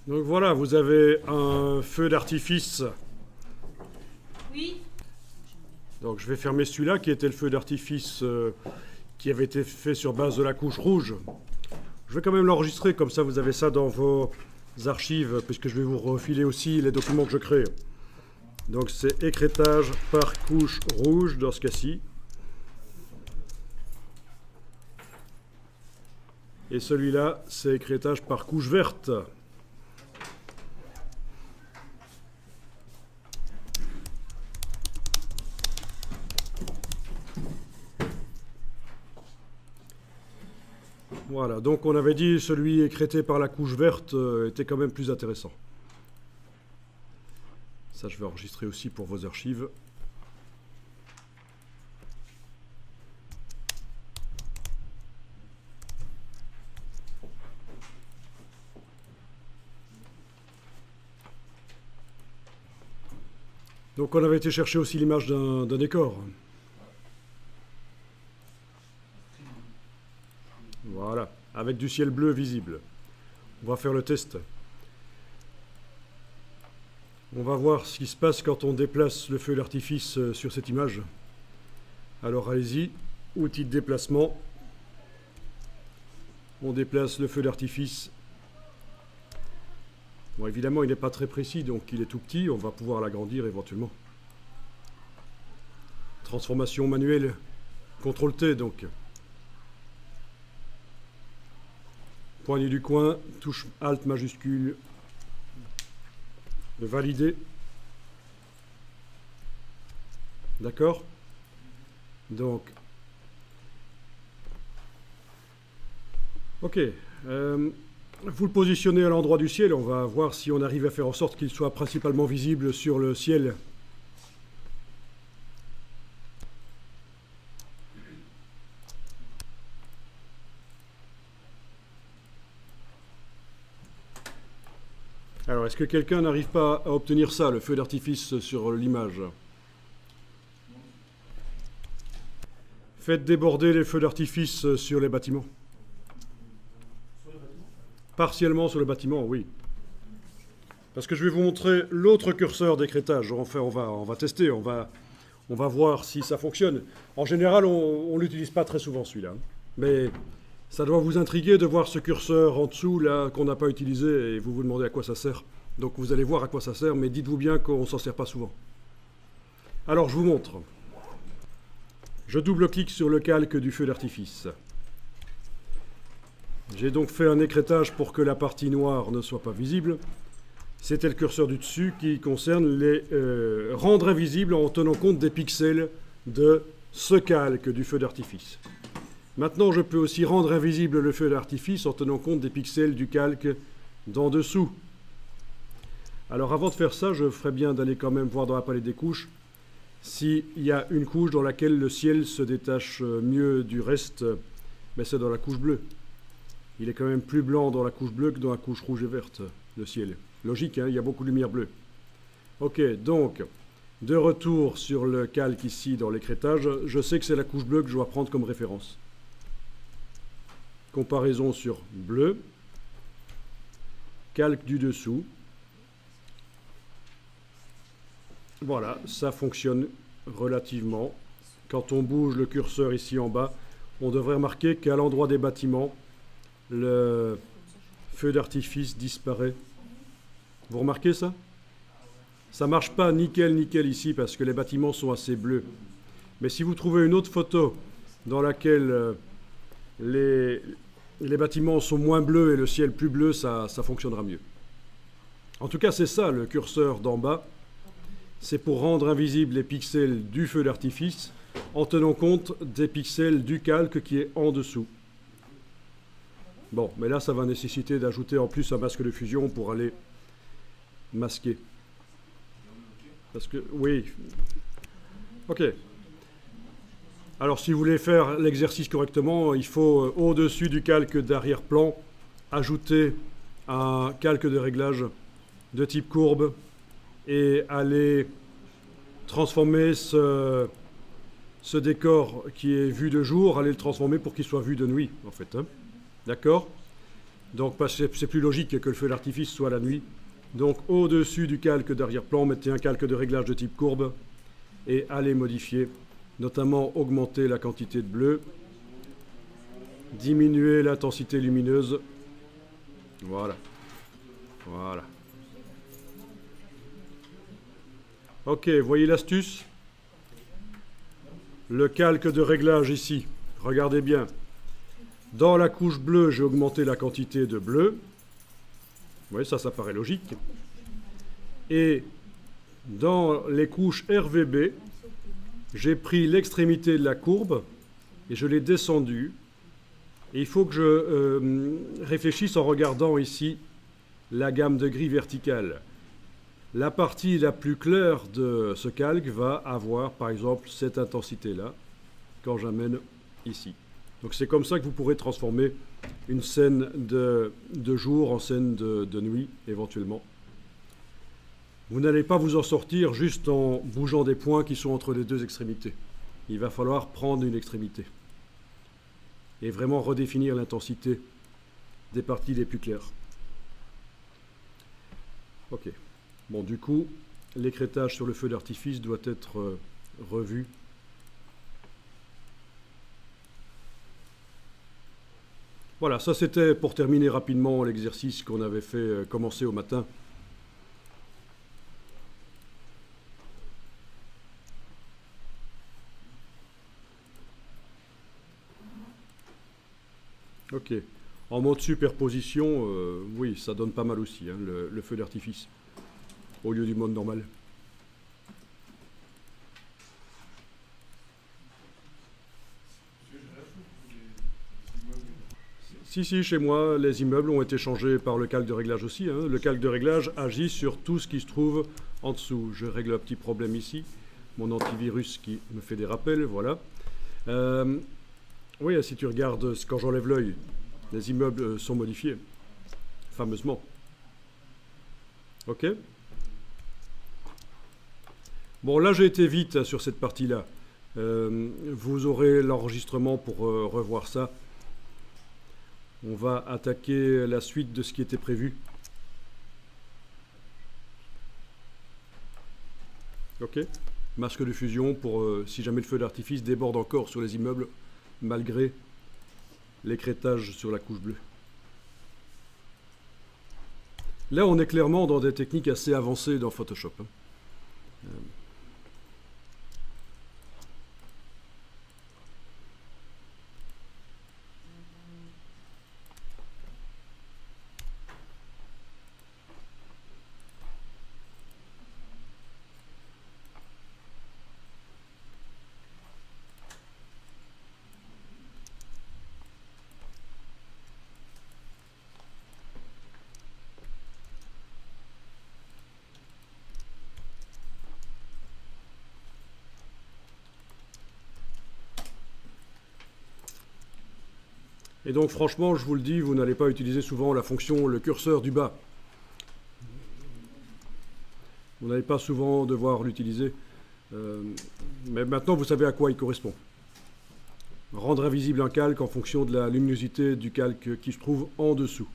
Donc voilà, vous avez un feu d'artifice. Oui. Donc je vais fermer celui-là qui était le feu d'artifice qui avait été fait sur base de la couche rouge. Je vais quand même l'enregistrer, comme ça vous avez ça dans vos archives, puisque je vais vous refiler aussi les documents que je crée. Donc c'est écrêtage par couche rouge dans ce cas-ci. Et celui-là, c'est écrêtage par couche verte. Voilà, donc on avait dit celui écrêté par la couche verte était quand même plus intéressant. Ça, je vais enregistrer aussi pour vos archives. Donc on avait été chercher aussi l'image d'un décor. Voilà, avec du ciel bleu visible. On va faire le test. On va voir ce qui se passe quand on déplace le feu d'artifice sur cette image. Alors allez-y, outil de déplacement. On déplace le feu d'artifice. Bon, évidemment, il n'est pas très précis, donc il est tout petit. On va pouvoir l'agrandir éventuellement. Transformation manuelle, CTRL-T donc. Poignée du coin, touche Alt majuscule. Valider. D'accord? Donc. Ok. Vous le positionnez à l'endroit du ciel. On va voir si on arrive à faire en sorte qu'il soit principalement visible sur le ciel. Alors, est-ce que quelqu'un n'arrive pas à obtenir ça, le feu d'artifice sur l'image? Faites déborder les feux d'artifice sur les bâtiments. Partiellement sur le bâtiment, oui. Parce que je vais vous montrer l'autre curseur d'écrêtage. Enfin, on va tester, on va voir si ça fonctionne. En général, on ne l'utilise pas très souvent celui-là. Mais ça doit vous intriguer de voir ce curseur en dessous, là, qu'on n'a pas utilisé, et vous vous demandez à quoi ça sert. Donc vous allez voir à quoi ça sert, mais dites-vous bien qu'on ne s'en sert pas souvent. Alors, je vous montre. Je double-clique sur le calque du feu d'artifice. J'ai donc fait un écrêtage pour que la partie noire ne soit pas visible. C'était le curseur du dessus qui concerne les rendre invisibles en tenant compte des pixels de ce calque du feu d'artifice. Maintenant, je peux aussi rendre invisible le feu d'artifice en tenant compte des pixels du calque d'en dessous. Alors avant de faire ça, je ferais bien d'aller quand même voir dans la palette des couches s'il y a une couche dans laquelle le ciel se détache mieux du reste, mais c'est dans la couche bleue. Il est quand même plus blanc dans la couche bleue que dans la couche rouge et verte, le ciel. Logique, hein, il y a beaucoup de lumière bleue. Ok, donc, de retour sur le calque ici dans l'écrêtage, je sais que c'est la couche bleue que je dois prendre comme référence. Comparaison sur bleu, calque du dessous. Voilà, ça fonctionne relativement. Quand on bouge le curseur ici en bas, on devrait remarquer qu'à l'endroit des bâtiments, le feu d'artifice disparaît. Vous remarquez ça? Ça ne marche pas nickel ici parce que les bâtiments sont assez bleus. Mais si vous trouvez une autre photo dans laquelle les bâtiments sont moins bleus et le ciel plus bleu, ça fonctionnera mieux. En tout cas, c'est ça le curseur d'en bas. C'est pour rendre invisibles les pixels du feu d'artifice en tenant compte des pixels du calque qui est en dessous. Bon, mais là, ça va nécessiter d'ajouter en plus un masque de fusion pour aller masquer. Parce que, oui. Ok. Alors, si vous voulez faire l'exercice correctement, il faut, au-dessus du calque d'arrière-plan, ajouter un calque de réglage de type courbe et aller transformer ce décor qui est vu de jour, aller le transformer pour qu'il soit vu de nuit, en fait. Hein. D'accord? Donc c'est plus logique que le feu d'artifice soit la nuit. Donc au-dessus du calque d'arrière-plan, mettez un calque de réglage de type courbe et allez modifier, notamment augmenter la quantité de bleu, diminuer l'intensité lumineuse. Voilà. Voilà. Ok, voyez l'astuce? Le calque de réglage ici, regardez bien. Dans la couche bleue, j'ai augmenté la quantité de bleu. Vous voyez, ça paraît logique. Et dans les couches RVB, j'ai pris l'extrémité de la courbe et je l'ai descendue. Et il faut que je réfléchisse en regardant ici la gamme de gris verticale. La partie la plus claire de ce calque va avoir, par exemple, cette intensité-là, quand j'amène ici. Donc c'est comme ça que vous pourrez transformer une scène de jour en scène de nuit, éventuellement. Vous n'allez pas vous en sortir juste en bougeant des points qui sont entre les deux extrémités. Il va falloir prendre une extrémité et vraiment redéfinir l'intensité des parties les plus claires. Ok. Bon, du coup, l'écrêtage sur le feu d'artifice doit être revu. Voilà, ça c'était pour terminer rapidement l'exercice qu'on avait fait commencer au matin. Ok. En mode superposition, oui, ça donne pas mal aussi, hein, le feu d'artifice, au lieu du mode normal. Si, chez moi, les immeubles ont été changés par le calque de réglage aussi. Hein. Le calque de réglage agit sur tout ce qui se trouve en dessous. Je règle un petit problème ici. Mon antivirus qui me fait des rappels, voilà. Oui, si tu regardes, quand j'enlève l'œil, les immeubles sont modifiés, fameusement. Ok? Bon, là, j'ai été vite sur cette partie-là. Vous aurez l'enregistrement pour revoir ça. On va attaquer la suite de ce qui était prévu. Ok. Masque de fusion pour si jamais le feu d'artifice déborde encore sur les immeubles, malgré l'écrêtage sur la couche bleue. Là, on est clairement dans des techniques assez avancées dans Photoshop. Hein. Et donc franchement, je vous le dis, vous n'allez pas utiliser souvent la fonction le curseur du bas. Vous n'allez pas souvent devoir l'utiliser. Mais maintenant, vous savez à quoi il correspond. Rendre invisible un calque en fonction de la luminosité du calque qui se trouve en dessous.